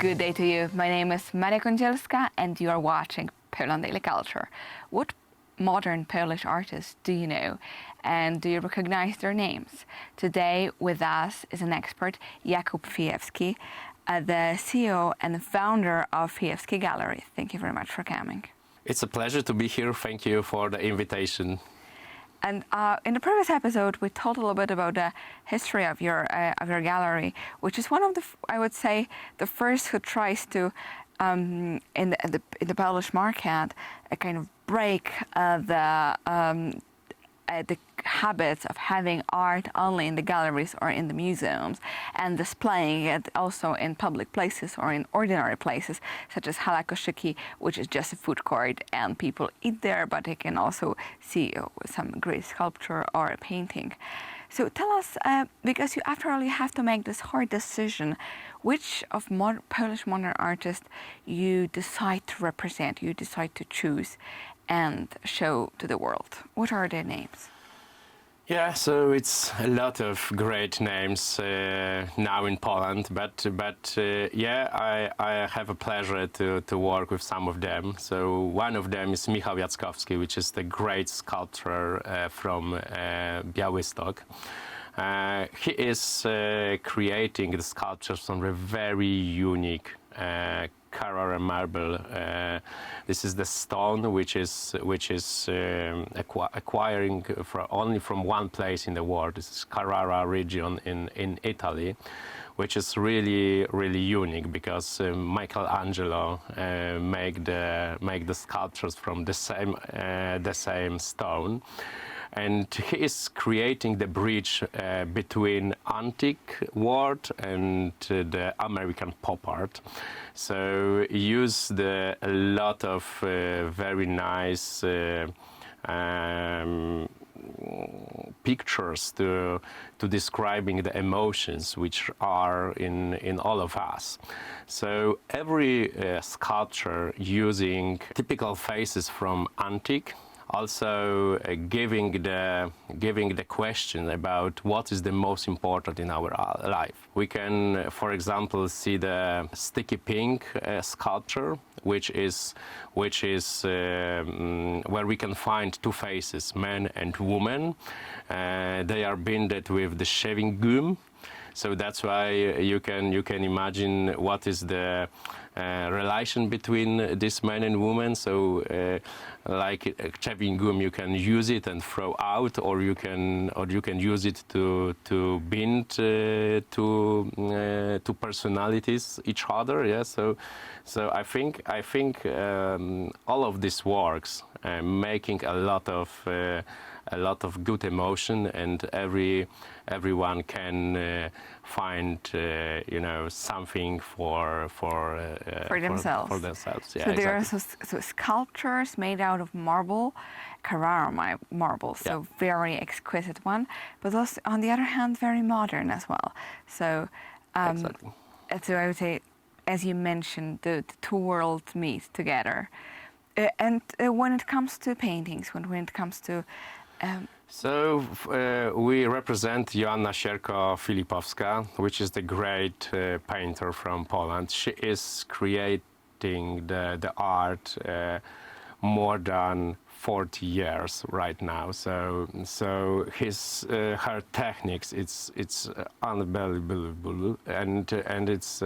Good day to you. My name is Maria Kądzielska and you are watching Poland Daily Culture. What modern Polish artists do you know and do you recognize their names? Today with us is an expert, Jakub Fijewski, the CEO and founder of Fijewski Gallery. Thank you very much for coming. It's a pleasure to be here. Thank you for the invitation. And in the previous episode, we talked a little bit about the history of your gallery, which is one of the, I would say, the first who tries to, in the Polish market, kind of break the habits of having art only in the galleries or in the museums and displaying it also in public places or in ordinary places such as hala koszyki, which is just a food court and people eat there, but they can also see some great sculpture or a painting. So tell us, because you after all you have to make this hard decision, which of Polish modern artists you decide to represent, you decide to choose and show to the world. What are their names? Yeah, so it's a lot of great names now in Poland, but I have a pleasure to work with some of them. So one of them is Michał Jackowski, which is the great sculptor from Białystok. He is creating the sculptures on a very unique Carrara marble. This is the stone which is acquiring only from one place in the world. This is Carrara region in Italy, which is really unique because Michelangelo make the sculptures from the same stone. And he is creating the bridge between antique world and the American pop art. So he used a lot of very nice pictures to describing the emotions which are in all of us. So every sculpture using typical faces from antique, also giving the question about what is the most important in our life. We can, for example, see the sticky pink sculpture, which is where we can find two faces, man and woman. They are binded with the shaving gum. So that's why you can imagine what is the relation between this man and woman. So like shaving gum, you can use it and throw out, or you can use it to bind to personalities each other. Yeah. So I think all of this works, making a lot of good emotion, and everyone can find something for themselves. For themselves. Yeah, so there exactly. are so sculptures made out of marble, Carrara marble, so Yeah. very exquisite one, but also on the other hand very modern as well. So Exactly. so I would say, as you mentioned, the two worlds meet together. And when it comes to paintings, when it comes to So we represent Joanna Sierko-Filipowska, which is the great painter from Poland. She is creating the art more than 40 years right now. So her techniques, it's unbelievable, and it's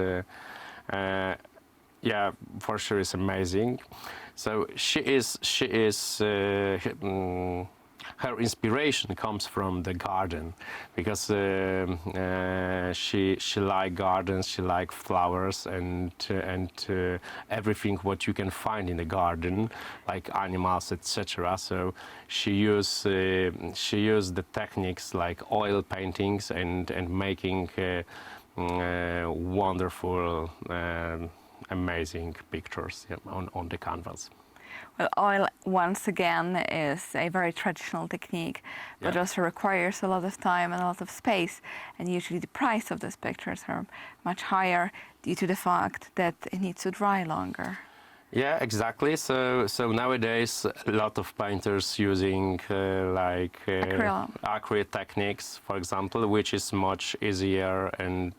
yeah, for sure, it's amazing. So she is her inspiration comes from the garden, because she like gardens, she like flowers, and everything what you can find in the garden, like animals, etc. So she used the techniques like oil paintings and making wonderful, amazing pictures on the canvas. Well, oil, once again, is a very traditional technique, but Yeah. also requires a lot of time and a lot of space. And usually the price of these pictures are much higher due to the fact that it needs to dry longer. Yeah, exactly. So nowadays, a lot of painters using acrylic techniques, for example, which is much easier and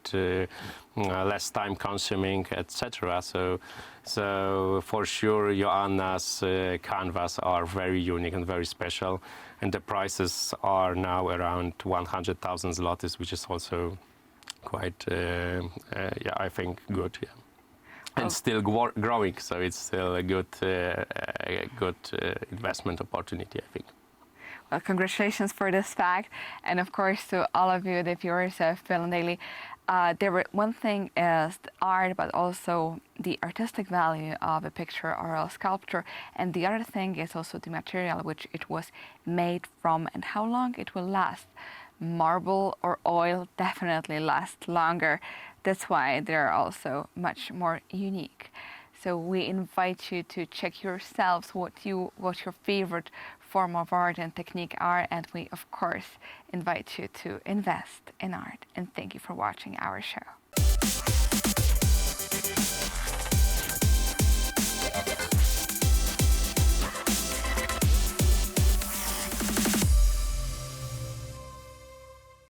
less time consuming, etc. So for sure, Joanna's canvas are very unique and very special, and the prices are now around 100,000 zlotys, which is also quite, I think, good. Yeah. And still growing, so it's still a good investment opportunity, I think. Well, congratulations for this fact, and of course to all of you, the viewers of Film Daily. One thing is the art, but also the artistic value of a picture or a sculpture, and the other thing is also the material which it was made from and how long it will last. Marble or oil definitely last longer. That's why they're also much more unique. So we invite you to check yourselves what your favorite form of art and technique are, and we of course invite you to invest in art. And thank you for watching our show.